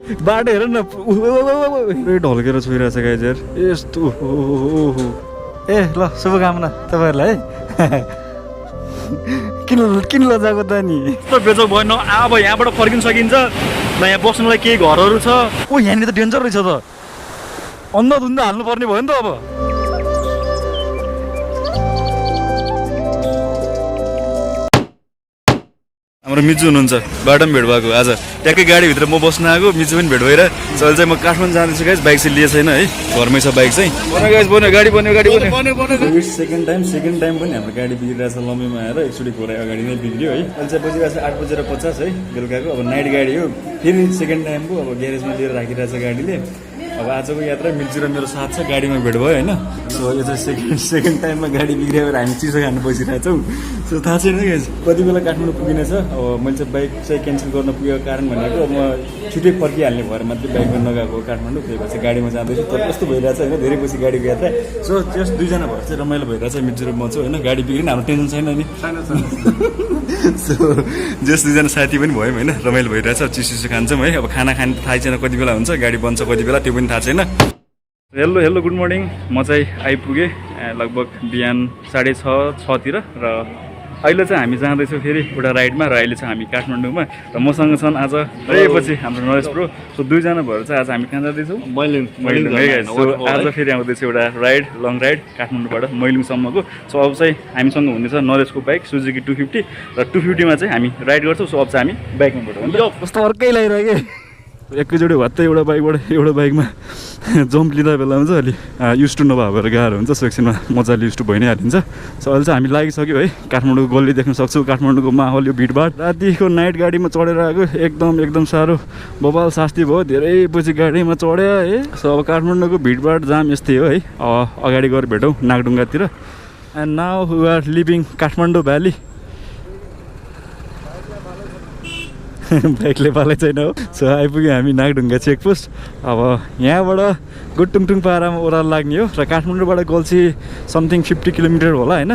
बाटो हेर न ढल्केर छोइरहेछ गाइज यार यस्तो ए ल शुभकामना तपाईँहरूलाई है किन लजाको त नि यस्तो बेचक भयो न अब यहाँबाट फर्किन सकिन्छ न यहाँ बस्नुलाई केही घरहरू छ ओ यहाँनिर त डेन्जर रहेछ त अन्धाधुन्दा हाल्नुपर्ने भयो नि त अब हाम्रो मिजु हुनुहुन्छ बाटोमा भेट भएको आज ट्याक्कै गाडीभित्र म बस्न आएको मिजु पनि भेट भएर चल चाहिँ म काठमाडौँ जाँदैछु गाइस बाइक चाहिँ लिए छैन है घरमै छ बाइक चाहिँ बन्यो गाइस बन्यो गाडी बन्यो सेकेन्ड टाइम पनि हाम्रो गाडी बिग्रिरहेछ लम्बीमा आएर एकचोटि घोरै अगाडि नै बिग्रियो है अहिले चाहिँ बजिरहेको छ 8:50 है बेलुकाको अब नाइट गाडी हो फेरि सेकेन्ड टाइम पो अब ग्यारेजमा लिएर राखिरहेछ गाडीले अब आजको यात्रा मिल्छु र मेरो साथ छ गाडीमा भेट भयो होइन सो यो चाहिँ सेकेन्ड टाइममा गाडी बिग्रियो भएर हामी चिसो खानु बसिरहेछौँ सो थाहा छैन कति बेला काठमाडौँ पुगिनेछ अब मैले चाहिँ बाइक चाहिँ क्यान्सल गर्न पुगेको कारण भनेको म छिटै फर्किहाल्ने भएर मात्रै बाइकमा नगएको काठमाडौँ त्यही भएर चाहिँ गाडीमा जाँदैछु तर कस्तो भइरहेछ होइन धेरै पछि गाडीको यात्रा सो त्यस दुईजना भएर चाहिँ रमाइलो भइरहेछ मिल्छु र म चाहिँ होइन गाडी बिग्रिन हाम्रो टेन्सन छैन नि सो जस दुईजना साथी पनि भयौँ होइन रमाइलो भइरहेछ चिसो खान्छौँ है अब खाना खाने थाहै छैन कति बेला हुन्छ गाडी बन्छ कति बेला त्यो पनि थाहा छैन हेलो गुड मर्निङ म चाहिँ आइपुगेँ लगभग बिहान 6:30 तिर र अहिले चाहिँ हामी जाँदैछौँ फेरि एउटा राइडमा र अहिले चाहिँ हामी काठमाडौँमा र मसँग छन् आज पछि हाम्रो नरेश ब्रो सो दुईजना भएर चाहिँ आज हामी कहाँ जाँदैछौँ मैलुङ आज फेरि आउँदैछ एउटा राइड लङ राइड काठमाडौँबाट मैलुङसम्मको सो अब चाहिँ हामीसँग हुनेछ नरेशको बाइक सुजुकी 250 र 250मा चाहिँ हामी राइड गर्छौँ सो अब चाहिँ हामी बाइकमा बढौँ कस्तो अर्कै लागिरह्यो कि एकैचोटि भत्तै एउटा बाइकबाट एउटा बाइकमा जम्प लिँदा बेलामा चाहिँ अलि युज टु नभए भएर गाह्रो हुन्छ सो एकछिनमा मजाले युज टु भइ नै हालिन्छ सो अहिले चाहिँ हामी लागिसक्यो है काठमाडौँको गल्ली देख्न सक्छौँ काठमाडौँको माहौल यो भिडभाड रातिको नाइट गाडीमा चढेर आएको एकदम साह्रो बबाल शास्ति भयो धेरै पछि गाडीमा चढ्यो है सो अब काठमाडौँको भिडभाड जाम यस्तै हो है अगाडि गएर भेटौँ नागढुङ्गातिर and now we are living Kathmandu valley बाइकले पालै छैन हो सो आइपुग्यो हामी नागढुङ्गा चेकपोस्ट अब यहाँबाट गुटुङटुङ पारामा ओह्रालो लाग्ने हो र काठमाडौँबाट गल्छी समथिङ 50 किलोमिटर होला होइन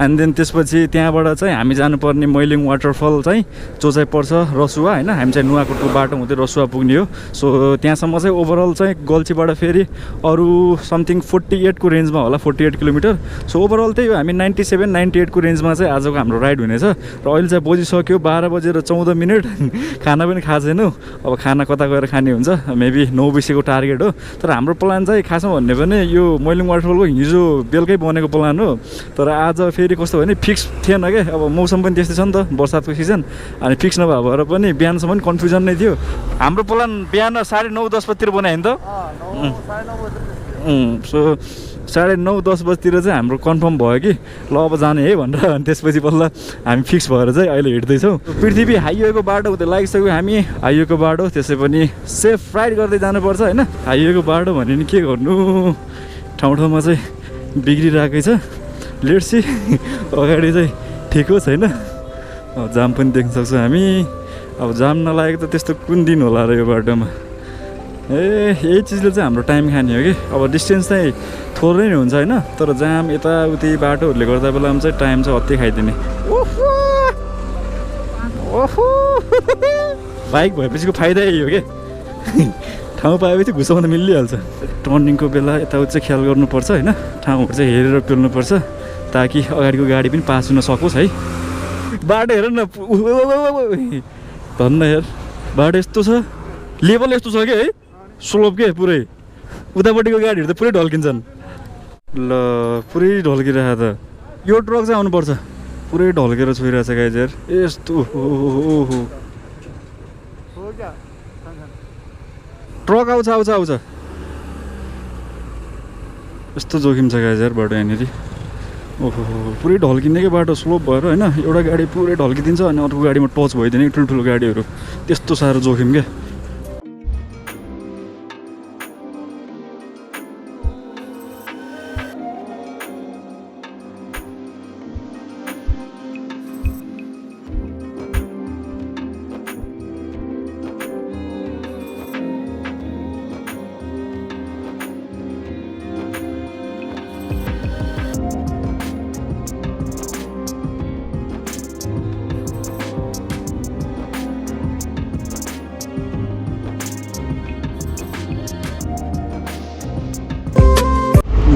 एन्ड देन त्यसपछि त्यहाँबाट चाहिँ हामी जानुपर्ने मैलिङ वाटरफल चाहिँ जो चाहिँ पर्छ रसुवा होइन हामी चाहिँ नुवाकोटको बाटो हुँदै रसुवा पुग्ने हो सो त्यहाँसम्म चाहिँ ओभरअल चाहिँ गल्छीबाट फेरि अरू समथिङ 48 को रेन्जमा होला 48 किलोमिटर सो ओभरअल त्यही हो हामी 97-98 को रेन्जमा चाहिँ आजको हाम्रो राइड हुनेछ र अहिले चाहिँ बजिसक्यो 12:14 खाना पनि खाएको छैनौँ अब खाना कता गएर खाने हुन्छ मेबी 9 बजीको टार्गेट हो तर हाम्रो प्लान चाहिँ खासमा भन्ने भने यो मैलिङ वाटरफलको हिजो बेलुकै बनेको प्लान हो तर आज फेरि कस्तो भने फिक्स थिएन क्या अब मौसम पनि त्यस्तै छ नि त बर्सातको सिजन अनि फिक्स नभए भएर पनि बिहानसम्म पनि कन्फ्युजन नै थियो हाम्रो प्लान बिहान 9:30-10 बजीतिर बनायो नि त सो 9:30-10 बजीतिर चाहिँ हाम्रो कन्फर्म भयो कि ल अब जाने है भनेर अनि त्यसपछि बल्ल हामी फिक्स भएर चाहिँ अहिले हिँड्दैछौँ पृथ्वी हाइवेको बाटो हुँदै लागिसक्यो हामी हाइवेको बाटो त्यसै पनि सेफ राइड गर्दै जानुपर्छ होइन हाइवेको बाटो भने नि के गर्नु ठाउँमा चाहिँ बिग्रिरहेकै छ लेट्सी अगाडि चाहिँ ठिक हो छैन जाम पनि देख्न सक्छौँ हामी अब जाम नलागेको त त्यस्तो कुन दिन होला र यो बाटोमा यही चिजले चाहिँ हाम्रो टाइम खाने हो कि अब डिस्टेन्स चाहिँ थोरै नै हुन्छ होइन तर जाम यताउति बाटोहरूले गर्दा बेलामा चाहिँ टाइम चाहिँ अति खाइदिने बाइक भएपछिको फाइदा यही हो कि ठाउँ पाएपछि घुसाउन मिलिहाल्छ टर्निङको बेला यताउति चाहिँ ख्याल गर्नुपर्छ होइन ठाउँहरू चाहिँ हेरेर पेल्नुपर्छ ताकि अगाडिको गाडी पनि पास हुन सकोस् है बाटो हेर न धन्न हेर बाटो यस्तो छ लेभल यस्तो छ कि है स्लोप के पुरै उतापट्टिको गाडीहरू त पुरै ढल्किन्छन् ल पुरै ढल्किरहेको त यो ट्रक चाहिँ आउनुपर्छ पुरै ढल्केर छोइरहेछ गाइज यार यस्तो ट्रक आउँछ यस्तो जोखिम छ गाइज यार बाटो यहाँनिर ओहो पुरै ढल्किने कि बाटो स्लोप भएर होइन एउटा गाडी पुरै ढल्किदिन्छ अनि अर्को गाडीमा टच भइदिने ठुल्ठुलो गाडीहरू त्यस्तो साह्रो जोखिम क्या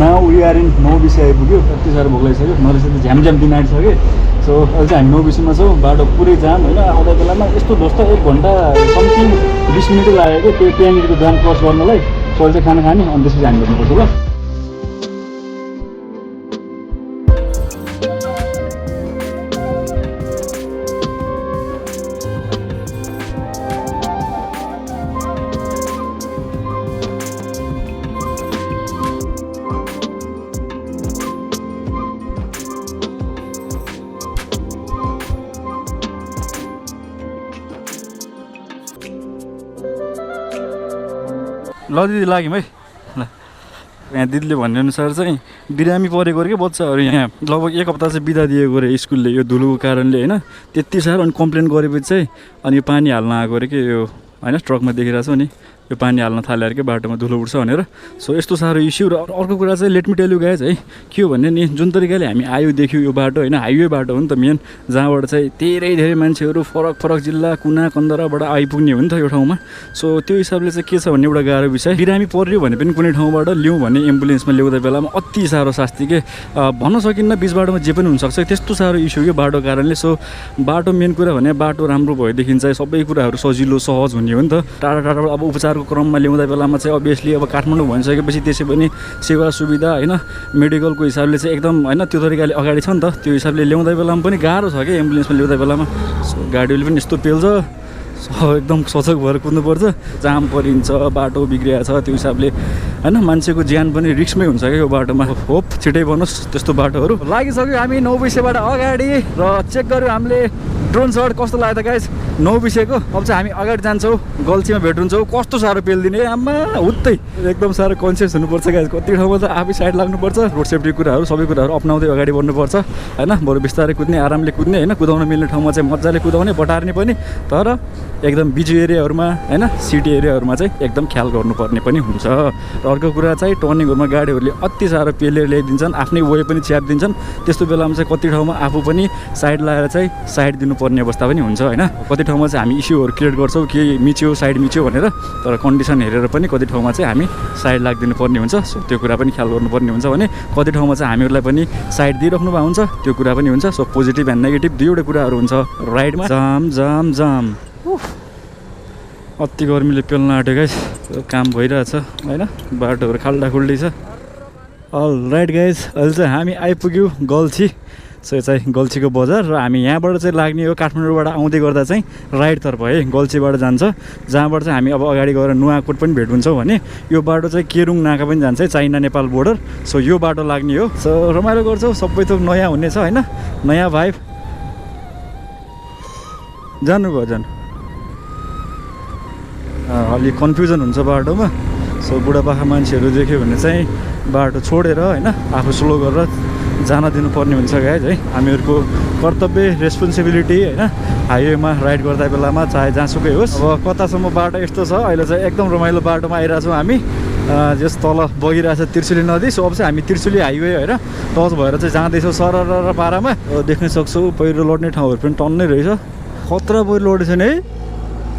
now we are in Naubise आइपुग्यो। यति साह्रो भोक लागिसक्यो, नरेश त झ्यामझ्याम दिन आँटिसक्यो। सो अहिले चाहिँ हामी नौबिसीमा छौँ। बाटो पुरै जाम होइन। आउँदा बेलामा यस्तो ध्वस्त 1 घन्टा समथिङ 20 मिनटै लाग्यो कि त्यो त्यहाँनिरको जाम क्रस गर्नलाई। सो अहिले चाहिँ खाना खाने अनि त्यसपछि हामी गर्नुपर्छ ल। ल दिदी लाग्यौँ है ल। यहाँ दिदीले भनेअनुसार चाहिँ बिरामी परेको अरे क्या बच्चाहरू यहाँ लगभग 1 हप्ता चाहिँ बिदा दिएको अरे स्कुलले यो धुलोको कारणले होइन। त्यति साह्रो अनि कम्प्लेन गरेपछि चाहिँ अनि यो पानी हाल्न आएको अरे कि यो होइन ट्रकमा देखिरहेको छ नि यो पानी हाल्न थाल्यो अरे कि बाटोमा धुलो उठ्छ भनेर। सो यस्तो साह्रो इस्यु। र अर्को कुरा चाहिँ let me tell you guys है के हो भने नि जुन तरिकाले हामी आयो देख्यौँ यो बाटो होइन हाइवे बाटो हो नि त मेन, जहाँबाट चाहिँ धेरै मान्छेहरू फरक फरक जिल्ला कुना कन्दराबाट आइपुग्ने हो नि त यो ठाउँमा। सो त्यो हिसाबले चाहिँ के छ भन्ने एउटा गाह्रो विषय। बिरामी पर्यो भने पनि कुनै ठाउँबाट ल्याउँ भने एम्बुलेन्समा ल्याउँदा बेलामा अति साह्रो शास्ति के भन्न सकिन्न। बिच बाटोमा जे पनि हुनसक्छ, त्यस्तो साह्रो इस्यु यो बाटो कारणले। सो बाटो मेन कुरा भने बाटो राम्रो भएदेखि चाहिँ सबै कुराहरू सजिलो सहज हुने हो नि त। टाढा टाढाबाट अब उपचारको क्रममा ल्याउँदा बेलामा चाहिँ अभियसली अब काठमाडौँ भनिसकेपछि त्यसै पनि सेवा सुविधा होइन मेडिकलको हिसाबले चाहिँ एकदम होइन त्यो तरिकाले अगाडि छ नि त। त्यो हिसाबले ल्याउँदा बेलामा पनि गाह्रो छ क्या एम्बुलेन्समा ल्याउँदा बेलामा। गाडीले पनि यस्तो पेल्छ, एकदम सजग भएर कुद्नुपर्छ। जाम परिन्छ, बाटो बिग्रिएको छ, त्यो हिसाबले होइन मान्छेको ज्यान पनि रिस्कमै हुन्छ क्या यो बाटोमा। होप छिटै बनोस् त्यस्तो बाटोहरू। लागिसक्यो हामी नौबिसेबाट अगाडि र चेक गऱ्यो हामीले ड्रोन सट कस्तो लाग्यो त गाइज नौबिसेको। अब चाहिँ हामी अगाडि जान्छौँ, गल्छीमा भेट हुन्छौँ। कस्तो साह्रो पेलिदिने आमा हुत्तै एकदम साह्रो कन्सियस हुनुपर्छ गाइज। कति ठाउँमा त आफै साइड लाग्नुपर्छ, रोड सेफ्टी कुराहरू सबै कुराहरू अप्नाउँदै अगाडि बढ्नुपर्छ होइन। बरु बिस्तारै कुद्ने आरामले कुद्ने होइन, कुदाउन मिल्ने ठाउँमा चाहिँ मजाले कुदाउने बटार्ने पनि, तर एकदम बिजी एरियाहरूमा होइन सिटी एरियाहरूमा चाहिँ एकदम ख्याल गर्नुपर्ने पनि हुन्छ। र अर्को कुरा चाहिँ टर्निङहरूमा गाडीहरूले अति साह्रो पेलेर ल्याइदिन्छन्, आफ्नै वे पनि च्यापिदिन्छन्। त्यस्तो बेलामा चाहिँ कति ठाउँमा आफू पनि साइड लगाएर चाहिँ साइड दिनुपर्ने अवस्था पनि हुन्छ होइन। कति ठाउँमा चाहिँ हामी इस्युहरू क्रिएट गर्छौँ कि मिच्यो साइड मिच्यो भनेर, तर कन्डिसन हेरेर पनि कति ठाउँमा चाहिँ हामी साइड लाग्दिनु पर्ने हुन्छ। सो त्यो कुरा पनि ख्याल गर्नुपर्ने हुन्छ भने कति ठाउँमा चाहिँ हामीहरूलाई पनि साइड दिइराख्नु भएको हुन्छ, त्यो कुरा पनि हुन्छ। सो पोजिटिभ एन्ड नेगेटिभ दुईवटा कुराहरू हुन्छ राइडमा। जाम जाम जाम अति गर्मीले पेल्न आँट्यो गाइस, काम भइरहेछ होइन, बाटोहरू खाल्डाखुल्डी छ। अल राइट गाइस, अहिले चाहिँ हामी आइपुग्यौँ गल्छी। सो चाहिँ गल्छीको बजार र हामी यहाँबाट चाहिँ लाग्ने हो काठमाडौँबाट आउँदै गर्दा चाहिँ राइटतर्फ है गल्छीबाट जान्छ, जहाँबाट चाहिँ हामी अब अगाडि गएर नुवाकोट पनि भेट हुन्छौँ भने यो बाटो चाहिँ केरुङ नाका पनि जान्छ है, चाइना नेपाल बोर्डर। सो यो बाटो लाग्ने हो। सो रमाइलो गर्छौँ, सबै थोक नयाँ हुनेछ होइन, नयाँ भाइब। जानुभयो जानु अलिक कन्फ्युजन हुन्छ बाटोमा। सो बुढापाका मान्छेहरू देख्यो भने चाहिँ बाटो छोडेर होइन आफू स्लो गरेर जान दिनुपर्ने हुन्छ गाइज है। हामीहरूको कर्तव्य रेस्पोन्सिबिलिटी होइन हाइवेमा राइड गर्दा बेलामा चाहे जहाँसुकै होस्। अब कतासम्म बाटो यस्तो छ, अहिले चाहिँ एकदम रमाइलो बाटोमा आइरहेछौँ हामी। जस तल बगिरहेछ त्रिशुली नदी। सो अब चाहिँ हामी त्रिशुली हाइवे होइन टच भएर चाहिँ जाँदैछौँ सरर पारामा। देख्न सक्छौँ पहिरो लड्ने ठाउँहरू पनि टन्नै रहेछ, खतरा पहिरो लडेछ नि है,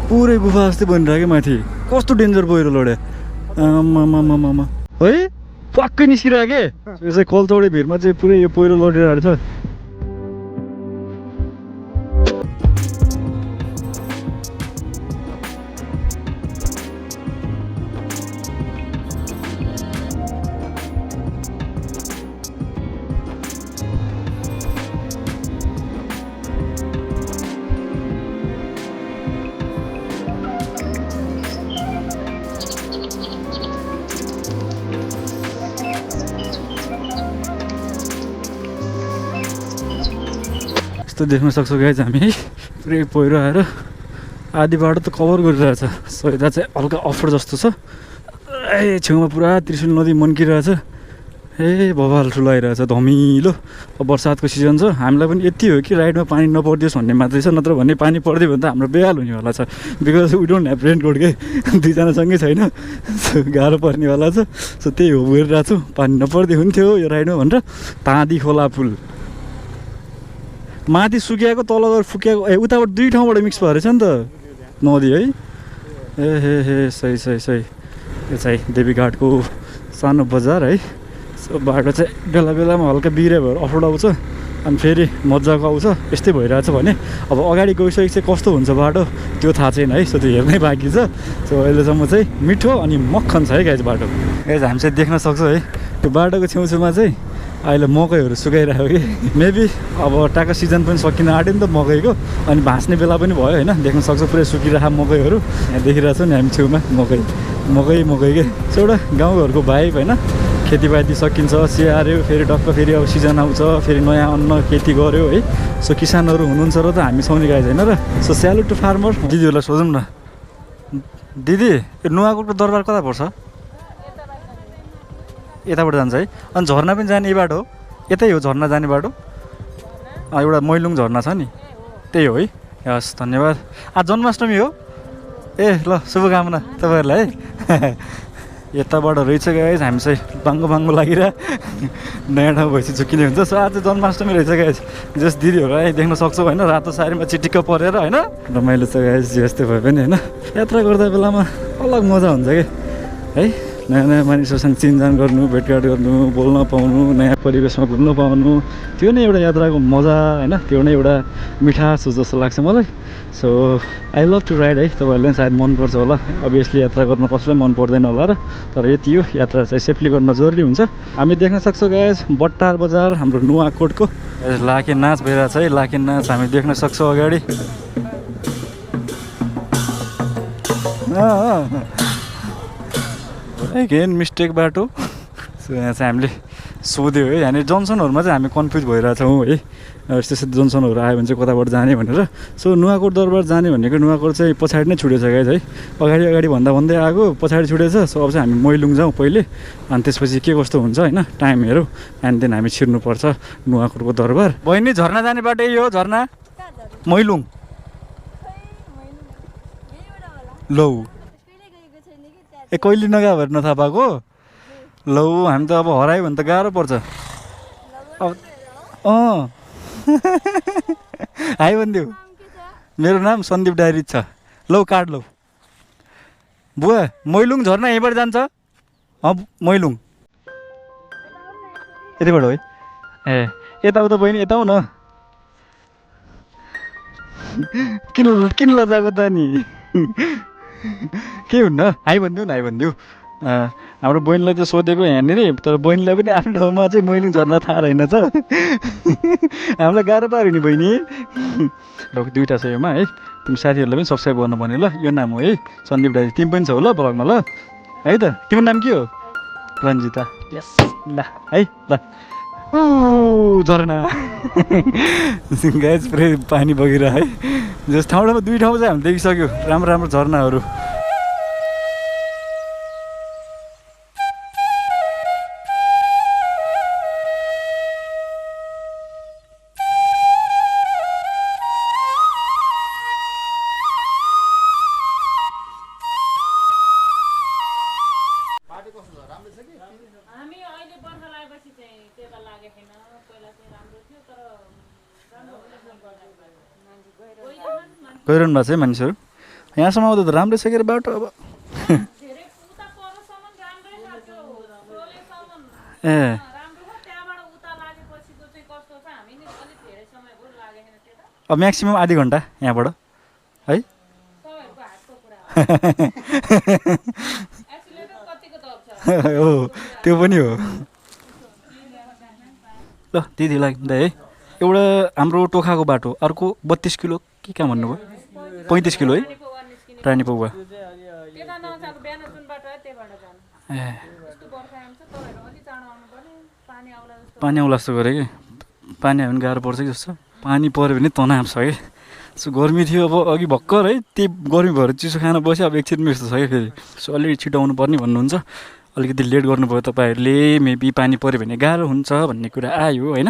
पुरै गुफा जस्तै बनिरहेको माथि। कस्तो डेन्जर पहिरो लड्यो आमामामामा है, पक्कै निस्किरहेको के यो चाहिँ कलचौडे भिरमा चाहिँ पुरै यो पहिरो लडिरहेको छ। यस्तो देख्न सक्छौँ गाइज हामी है, पुरै पहिरो आएर आधी बाटो त कभर गरिरहेछ। सो यता चाहिँ हल्का अफर जस्तो छ। ए छेउमा पुरा त्रिशुली नदी मन्किरहेछ, ए बबाल ठुलो आइरहेछ धमिलो। अब बर्सातको सिजन छ, हामीलाई पनि यति हो कि राइडमा पानी नपरिदियोस् भन्ने मात्रै छ, नत्र भने पानी परिदियो भने त हाम्रो बेहाल हुनेवाला छ। Because we don't have raincoat के, दुईजनासँगै छैन, गाह्रो पर्नेवाला छ। सो त्यही हो हेरिरहेको छु, पानी नपरिदियो हुन्थ्यो यो राइडमा भनेर। ताँदी खोला पुल माथि सुकिएको तल गएर फुकिएको, ए उताबाट दुई ठाउँबाट मिक्स भएर छ नि त नदी है। ए हे हे सही सही सही। यो चाहिँ देवीघाटको सानो बजार है, सो बाटो चाहिँ बेला बेलामा हल्का बिग्रियो भएर अफरोड आउँछ अनि फेरि मजाको आउँछ यस्तै भइरहेछ भने अब अगाडि गइसकेपछि चाहिँ कस्तो हुन्छ बाटो त्यो थाहा छैन है। सो त्यो हेर्नै बाँकी छ। सो अहिलेसम्म चाहिँ मिठो अनि मक्खन छ है गाइज बाटो। गाइज हामी चाहिँ देख्न सक्छौँ है त्यो बाटोको छेउछेउमा चाहिँ अहिले मकैहरू सुकाइरहेको कि मेबी अब टाका सिजन पनि सकिन आँट्यो नि त मकैको अनि भाँच्ने बेला पनि भयो होइन। देख्न सक्छौँ पुरै सुकिरहेको मकैहरू यहाँ देखिरहेको छौँ नि हामी छेउमा मकै के सो एउटा गाउँघरको भाइब होइन। खेतीपाती सकिन्छ स्याहार्यो फेरि टक्क फेरि अब सिजन आउँछ फेरि नयाँ अन्न खेती गऱ्यो है। सो किसानहरू हुनुहुन्छ र त हामी छौँ नि गाइज होइन र। So salute to farmer. दिदीहरूलाई सोधौँ न दिदी यो नुवाकोटको दरबार कता पर्छ? यताबाट जान्छ है। अनि झर्ना पनि जाने यही बाटो हो? यतै हो झर्ना जाने बाटो? एउटा मैलुङ झर्ना छ नि त्यही हो है। हस् धन्यवाद। आज जन्माष्टमी हो ए ल शुभकामना तपाईँहरूलाई है। यताबाट रहेछ गाइज हामी चाहिँ बाङ्गो लागिरह नयाँ ठाउँ भएपछि झुक्किने हुन्छ। सो आज जन्माष्टमी रहेछ गाइज जस दिदीहरू है देख्न सक्छौँ होइन रातो साडीमा चिटिक्क परेर होइन रमाइलो छ गाइज जस्तै भए पनि होइन। यात्रा गर्दा बेलामा अलग मजा हुन्छ कि है। नयाँ नयाँ मानिसहरूसँग चिनजान गर्नु भेटघाट गर्नु बोल्न पाउनु नयाँ परिवेशमा घुम्न पाउनु त्यो नै एउटा यात्राको मजा होइन। त्यो नै एउटा मिठास हो जस्तो लाग्छ मलाई। So I love to ride है। तपाईँहरूलाई पनि सायद मनपर्छ होला अभियसली यात्रा गर्न कसैलाई मन पर्दैन होला र तर यति हो यात्रा चाहिँ सेफली गर्न जरुरी हुन्छ। हामी देख्न सक्छौँ गाइज बट्टार बजार हाम्रो नुवाकोटको लाखे नाच भइरहेको छ है। लाखे नाच हामी देख्न सक्छौँ अगाडि। अगेन मिस्टेक बाटो। सो यहाँ चाहिँ हामीले सोध्यो है यहाँनिर जङ्सनहरूमा चाहिँ हामी कन्फ्युज भइरहेछौँ है। त्यस्तो जङ्सनहरू आयो भने चाहिँ कताबाट जाने भनेर। सो नुवाकोट दरबार जाने भनेको नुवाकोट चाहिँ पछाडि नै छुटेछ गाइज है। अगाडि भन्दै आएको पछाडि छुटेछ। सो अब चाहिँ हामी मैलुङ जाउँ पहिले अनि त्यसपछि के कस्तो हुन्छ होइन टाइम हेरौँ एन्ड देन हामी छिर्नुपर्छ नुवाकोटको दरबार। बहिनी झर्ना जाने बाटो यही हो झर्ना मैलुङ लौ ए कहिले नगएको भएर नथाहा पाएको लौ हामी त अब हरायो भने त गाह्रो पर्छ अब। हाई भनिदेऊ मेरो नाम सन्दीप डायरिज छ। लौ कार्ड लौ बुवा मैलुङ झर्ना यहीँबाट जान्छ मैलुङ यतिबाट है ए यताउता बहिनी यता हो न किन लजाएको त नि के हुन्न हाई भनिदिउँ न हाई भनिदिउँ। हाम्रो बहिनीलाई चाहिँ सोधेको यहाँनिर तर बहिनीलाई पनि आफ्नो ठाउँमा चाहिँ मैलुङ झर्ना थाहा रहेनछ। हामीलाई गाह्रो पाऱ्यो नि बहिनी। ल दुइटा छ योमा है तिमी साथीहरूलाई पनि सब्सक्राइब गर्नु पर्ने ल। यो नाम हो है सन्दीप दाजु तिमी पनि छौ ल ब्लगमा ल है त। तिम्रो नाम के हो? रन्जिता। यस ल है ल झरना गाइस पुरै पानी बगिरह है। जस ठाउँमा दुई ठाउँ चाहिँ हामीले देखिसक्यो राम्रो राम्रो झरनाहरू। गइरहनु भएको छ है मानिसहरू यहाँसम्म आउँदा त राम्रै छ के अरे बाटो। अब ए अब म्याक्सिमम् आधी घन्टा यहाँबाट है। हो त्यो पनि हो ल दिदी लाग्दा है। एउटा हाम्रो टोखाको बाटो अर्को 32 किलो के कहाँ भन्नुभयो 35 किलो है रानी पौवा। ए पानी आउला जस्तो गऱ्यो कि पानी आयो भने गाह्रो पर्छ कि जस्तो। पानी पऱ्यो भने तनाव छ कि सो गर्मी थियो अब अघि भर्खर है त्यही गर्मी भएर चिसो खाना बस्यो। अब एकछिनमा यस्तो छ क्या फेरि सो अलिकति छिटो आउनु पर्ने भन्नुहुन्छ। अलिकति लेट गर्नुभयो तपाईँहरूले मेबी पानी पऱ्यो भने गाह्रो हुन्छ भन्ने कुरा आयो होइन।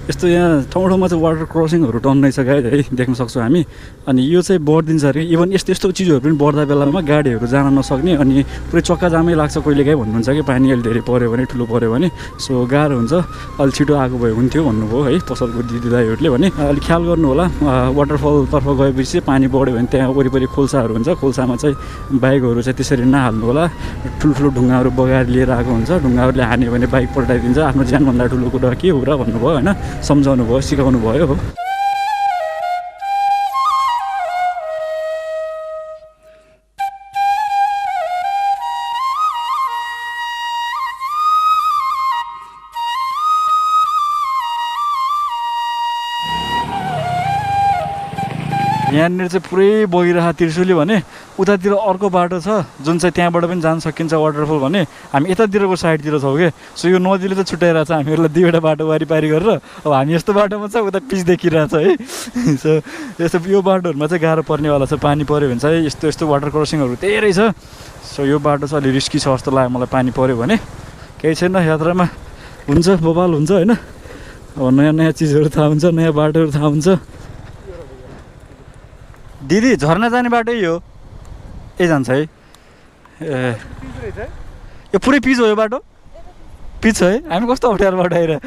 यस्तो यहाँ ठाउँ ठाउँमा चाहिँ वाटर क्रसिङहरू टन्नै छ गाइज है, देख्न सक्छौँ हामी। अनि यो चाहिँ बढिदिन्छ अरे, इभन यस्तो यस्तो चिजहरू पनि बढ्दा बेलामा गाडीहरू जान नसक्ने अनि पुरै चक्का जामै लाग्छ कहिलेकाहीँ भन्नुहुन्छ कि पानी अलि धेरै पऱ्यो भने, ठुलो पऱ्यो भने। सो गाह्रो हुन्छ, अलि छिटो आएको भए हुन्थ्यो भन्नुभयो है पसलको दिदी दाइहरूले भने। अलिक ख्याल गर्नु होला, वाटरफलतर्फ गएपछि पानी बढ्यो भने त्यहाँ वरिपरि खोल्साहरू हुन्छ, खोल्सामा चाहिँ बाइकहरू चाहिँ त्यसरी नहाल्नु होला। ठुल्ठुलो ढुङ्गाहरू बगाएर लिएर आएको हुन्छ, ढुङ्गाहरूले हान्यो भने बाइक पल्टाइदिन्छ, आफ्नो ज्यानभन्दा ठुलो कुरा के हो र भन्नुभयो होइन, सम्झाउनु भयो, सिकाउनु भयो हो। यहाँनिर चाहिँ पुरै बगिरहेको त्रिशुली भने उतातिर अर्को बाटो छ जुन चाहिँ त्यहाँबाट पनि जान सकिन्छ वाटरफल भने हामी यतातिरको साइडतिर छौँ क्या। सो यो नदीले चाहिँ छुट्याइरहेको छ हामीहरूलाई दुईवटा बाटो वारिपारि गरेर। अब हामी यस्तो बाटोमा छ, उता पिच देखिरहेछ है। सो यस्तो यो बाटोहरूमा चाहिँ गाह्रो पर्नेवाला छ, पानी पऱ्यो भने चाहिँ यस्तो यस्तो वाटर क्रसिङहरू धेरै छ। सो यो बाटो चाहिँ अलिक रिस्की छ जस्तो लाग्यो मलाई, पानी पऱ्यो भने केही छैन, यात्रामा हुन्छ बवाल हुन्छ होइन। अब नयाँ नयाँ चिजहरू थाहा हुन्छ, नयाँ बाटोहरू थाहा हुन्छ। दिदी झर्ना जाने बाटो यो जान्छ है। ए यो पुरै पिच हो यो बाटो, पिच है। हामी कस्तो अप्ठ्यारो बाटो आएर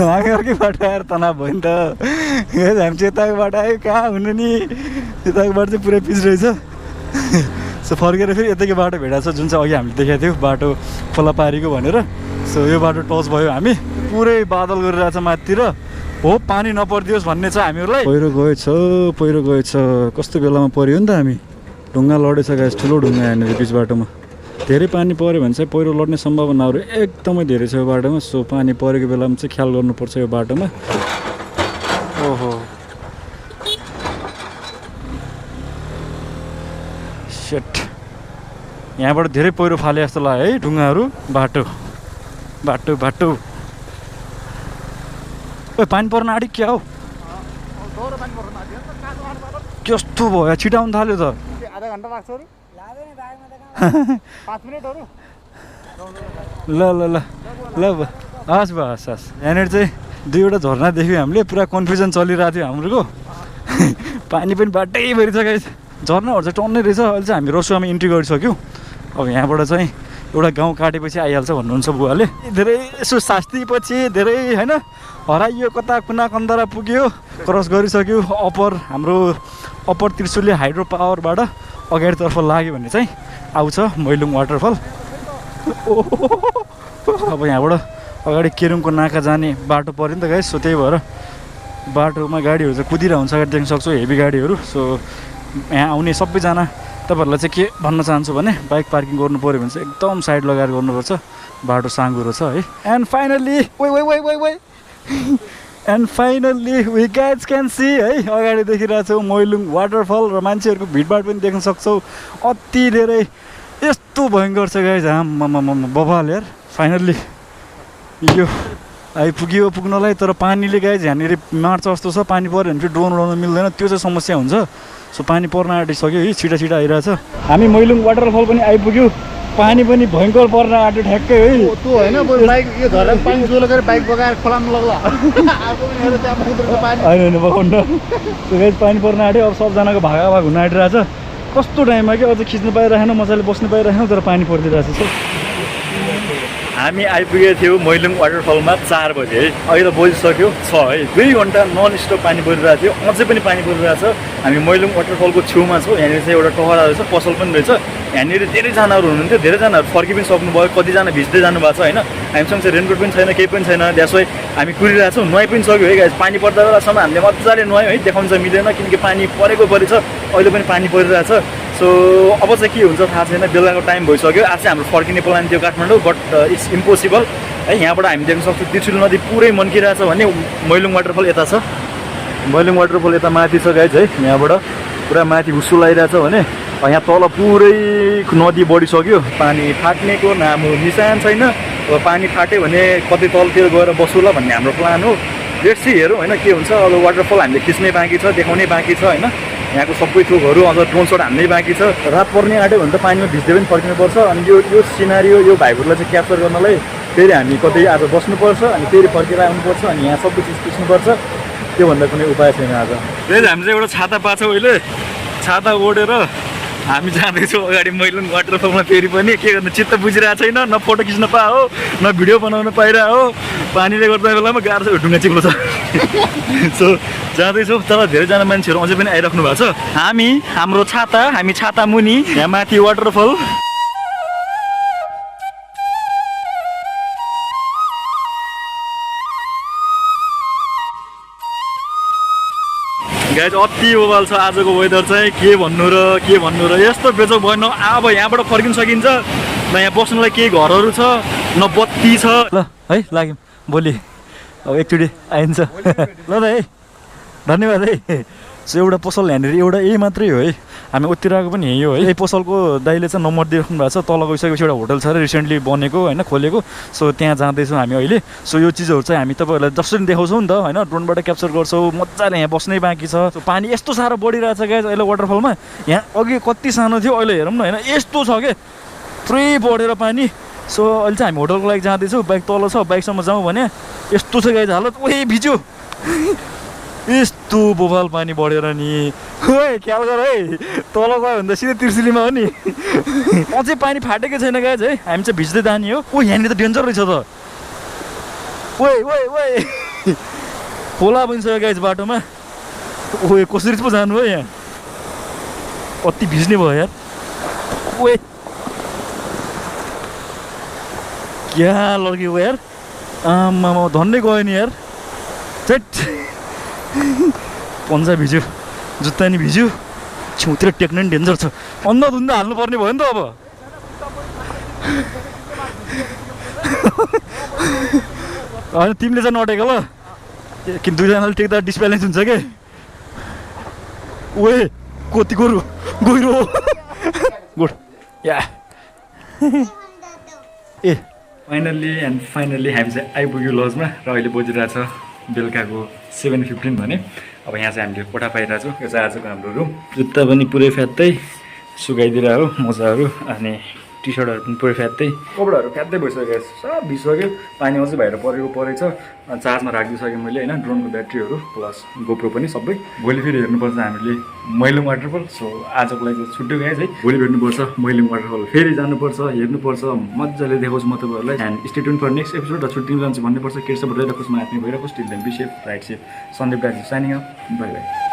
हामी अर्कै बाटो आएर तनाव भयो नि त। हामी चाहिँ यताको बाटो आयो, कहाँ हुनु नि, यताको बाटो चाहिँ पुरै पिच रहेछ। सो फर्केर फेरि यताकै बाटो भेटाएको छ जुन चाहिँ अघि हामीले देखाएको थियो बाटो खोला पारीको भनेर। सो यो बाटो टच भयो, हामी पुरै बादल गरिरहेछ माथितिर हो, पानी नपरिदियोस् भन्ने छ हामीहरूलाई। पहिरो गएछ, कस्तो बेलामा पऱ्यो नि त हामी, ढुङ्गा लडेछ गाइस, ठुलो ढुङ्गा यहाँनिर बिच बाटोमा। धेरै पानी पऱ्यो भने चाहिँ पहिरो लड्ने सम्भावनाहरू एकदमै धेरै छ यो बाटोमा। सो पानी परेको बेलामा चाहिँ ख्याल गर्नुपर्छ यो बाटोमा। ओहो सेट, यहाँबाट धेरै पहिरो फाले जस्तो लाग्यो है, ढुङ्गाहरू, बाटो बाटो बाटो। ओए पानी पर्न आँट्यो क्या हो, कस्तो भयो, छिटो आउनु थाल्यो त। आधा घन्टा लाग्छ अरू 5 मिनेटहरु। ल ल ल ल हस् बस हस्। यहाँनिर चाहिँ दुईवटा झरना देख्यौँ हामीले, पुरा कन्फ्युजन चलिरहेको थियो हाम्रो। पानी पनि बाटैभरि छ गाइस, झरनाहरू चाहिँ टन्नै रहेछ। अहिले चाहिँ हामी रसुवामा इन्ट्री गरिसक्यौँ। अब यहाँबाट चाहिँ एउटा गाउँ काटेपछि आइहाल्छ भन्नुहुन्छ बुवाले। धेरै यसो शास्तीपछि धेरै होइन हराइयो, कता कुना कन्दरा पुग्यो, क्रस गरिसक्यो। हाम्रो अप्पर त्रिशुली हाइड्रो पावरबाट अगाडितर्फ लाग्यो भने चाहिँ आउँछ मैलुङ वाटरफल। अब यहाँबाट अगाडि केरुङको नाका जाने बाटो पऱ्यो नि त गाइस। सो त्यही भएर बाटोमा गाडीहरू चाहिँ कुदिरहेको हुन्छ, अगाडि देख्न सक्छौँ हेभी गाडीहरू। सो यहाँ आउने सबैजना तपाईँहरूलाई चाहिँ के भन्न चाहन्छु भने बाइक पार्किङ गर्नु पऱ्यो भने चाहिँ एकदम साइड लगाएर गर्नुपर्छ, बाटो साँघुरो छ है। And finally we guys can see है, अगाडि देखिरहेको छौँ मैलुङ वाटरफल र मान्छेहरूको भिडभाड पनि देख्न सक्छौँ। अति धेरै यस्तो भयङ्कर छ गाइज, आम्मामा बवाल यार। फाइनल्ली यो आइपुग्यो पुग्नलाई, तर पानीले गाइज यहाँनिर मार्छ जस्तो छ। पानी पऱ्यो भने फेरि ड्रोन उडाउनु मिल्दैन, त्यो चाहिँ समस्या हुन्छ। सो पानी पर्न आँटिसक्यो है, छिटो छिटो आइरहेछ। हामी मैलुङ वाटरफल पनि आइपुग्यो, पानी पनि भयङ्कर पर्न आँट्यो ठ्याक्कै है। त्यो होइन बाइक यो झरना पानी जोलो गरेर बाइक बगाएर खोलामा लग्ला। आगो पनि हेर त्यहाँ समुद्रको पानी। होइन बगाउनु त्यो गाइज पानी पर्न आँट्यो। अब सबजनाको भाग हुन आँटिरहेछ। कस्तो टाइममा कि अझ खिच्नु पाइरहेन, मजाले बस्नु पाइरहेन, तर पानी परिदिइरहेछ। हामी आइपुगेको थियौँ मैलुङ वाटरफलमा 4 बजे है। अहिले त बजिसक्यो 6 है। 2 घन्टा नन स्टप पानी परिरहेको थियो, अझै पनि पानी परिरहेको छ। हामी मैलुङ वाटरफलको छेउमा छौँ। यहाँनिर चाहिँ एउटा टहरा रहेछ, पसल पनि रहेछ। यहाँनिर धेरैजनाहरू हुनुहुन्थ्यो, धेरैजनाहरू फर्कि पनि सक्नुभयो, कतिजना भिज्दै जानुभएको छ होइन। हामीसँग चाहिँ रेनकोट पनि छैन, केही पनि छैन, द्याट्स वाइ हामी कुरिरहेको छौँ। नुहाइ पनि सक्यो है गाइस, पानी पर्दा बेलासम्म हामीले मजाले नुहायौँ है। देखाउन चाहिँ मिलेन किनकि पानी परेको परि छ, अहिले पनि पानी परिरहेछ। सो अब चाहिँ के हुन्छ थाहा छैन, बेलुकाको टाइम भइसक्यो। आज चाहिँ हाम्रो फर्किने प्लान थियो काठमाडौँ, बट इट्स इम्पोसिबल है। यहाँबाट हामी देख्न सक्छौँ त्रिशुली नदी पुरै मन्किरहेछ भने मैलुङ वाटरफल यता छ। मैलुङ वाटरफल यता माथि छ गाइज है। यहाँबाट पुरा माथि हुस्सुल आइरहेछ भने यहाँ तल पुरै नदी बढिसक्यो। पानी फाट्नेको नामो निशान छैन। अब पानी फाट्यो भने कतै तलतिर गएर बसौँला भन्ने हाम्रो प्लान हो। लेट्स सी हेरौँ होइन के हुन्छ। अब वाटरफल हामीले खिच्नै बाँकी छ, देखाउनै बाँकी छ होइन। यहाँको सबै थोकहरू अझ ड्रोन सट हान्नै बाँकी छ। रात पर्ने आँट्यो भने त पानीमा भिज्दै पनि फर्किनुपर्छ। अनि यो सिनारियो, यो भाइबरलाई चाहिँ क्याप्चर गर्नलाई फेरि हामी कतै आज बस्नुपर्छ अनि फेरि फर्केर आउनुपर्छ अनि यहाँ सबै चिज पुस्नुपर्छ, त्योभन्दा कुनै उपाय छैन आज। फेरि हामी चाहिँ एउटा छाता पाएको अहिले, छाता ओढेर हामी जाँदैछौँ अगाडि मैलुङ वाटरफलमा। फेरि पनि के गर्नु चित्त बुझिरहेको छैन, न फोटो खिच्न पाओ न भिडियो बनाउन पाइरह हो, पानीले गर्दा बेलामा गाह्रो छ, ढुङ्गा चिप्लो छ। सो जाँदैछौँ, तर धेरैजना मान्छेहरू अझै पनि आइराख्नु भएको छ। हाम्रो छाता, हामी छाता मुनि, यहाँ माथि वाटरफल। गाइज अति बवाल छ आजको वेदर चाहिँ, के भन्नु र यस्तो बेचोक भएन। अब यहाँबाट फर्किन सकिन्छ न, यहाँ बस्नुलाई केही घरहरू छ न, बत्ती छ। ल है लाग्यौँ, भोलि अब एकचोटि आइन्छ। ल त है, धन्यवाद है। सो एउटा पसल यहाँनिर एउटा यही मात्रै हो है, हामी उत्तिरहेको पनि यही हो है। यही पसलको दाइले चाहिँ नम्बर दिइराख्नु भएको छ, तल गइसकेपछि एउटा होटल छ अरे रिसेन्टली बनेको होइन, खोलेको। सो त्यहाँ जाँदैछौँ हामी अहिले। सो यो चिजहरू चाहिँ हामी तपाईँहरूलाई जसरी देखाउँछौँ नि त होइन, ड्रोनबाट क्याप्चर गर्छौँ, मजाले यहाँ बस्नै बाँकी छ। सो पानी यस्तो साह्रो बढिरहेछ गाइज अहिले वाटरफलमा, यहाँ अघि कति सानो थियो अहिले हेरौँ न होइन, यस्तो छ क्या पुरै बढेर पानी। सो अहिले चाहिँ हामी होटलको लागि जाँदैछौँ, बाइक तल छ, बाइकसम्म जाउँ भने यस्तो छ गाइज हालत, ओइ भिज्यो, यस्तो बोफाल पानी बढेर नि। ओए ख्याल गर है, तल गयो भने त सिधै तिर्सिलीमा हो नि। अझै पानी फाटेकै छैन गाइज है, हामी चाहिँ भिज्दै जाने हो। ओ यहाँनिर त डेन्जर रहेछ त, ओए ओए ओए खोला बनिसक्यो गाइज बाटोमा। ओए कसरी पो जानु हो यहाँ, कति भिज्ने भयो यार। ओए क्या लड्क्यो यार, आमामा धन्नै गयो नि यार। चेट पन्जा भिज्यो, जुत्ता नि भिज्यो, छेउतिर टेक्न नि डेन्जर छ। अन्धाधुन्दा हाल्नुपर्ने भयो नि त अब। होइन तिमीले चाहिँ नटेक ल, कि दुईजनाले टेक्दा डिसब्यालेन्स हुन्छ क्या। ओए कति गोरु गहिरो गुड या। ए फाइनल्ली हामी चाहिँ आइपुग्यो लजमा र अहिले बजिरहेछ बेलुकाको 7:15 भने। अब यहाँ चाहिँ हामीले कोठा पाइरहेको छौँ। यो चाहिँ आजको हाम्रो रुम। जुत्ता पनि पुरै फ्यात्तै सुकाइदिएर हो मोजाहरू, अनि टी सर्टहरू पनि पुरै फ्यात्तै, कपडाहरू फ्यात्तै भइसक्यो, सब भिजिसक्यो। पानी अझै बाहिर परेछ। चार्जमा राखिदिइसकेँ मैले होइन, ड्रोनको ब्याट्रीहरू प्लस गोप्रो पनि सबै। भोलि फेरि हेर्नुपर्छ हामीले मैलुङ वाटरफल। सो आजको लागि चाहिँ छुट्यो गाइज है, भोलि भेट्नुपर्छ मैलुङ वाटरफल, फेरि जानुपर्छ, हेर्नुपर्छ, मजाले देखाउँछु म तपाईँहरूलाई। And stay tune for next episode. र छुट्टी जान्छ भन्नुपर्छ, केही सब रहिरहेको छु, म आत्मी भइरहेको till then be safe, right safe. Sandeep guys signing off, bye by.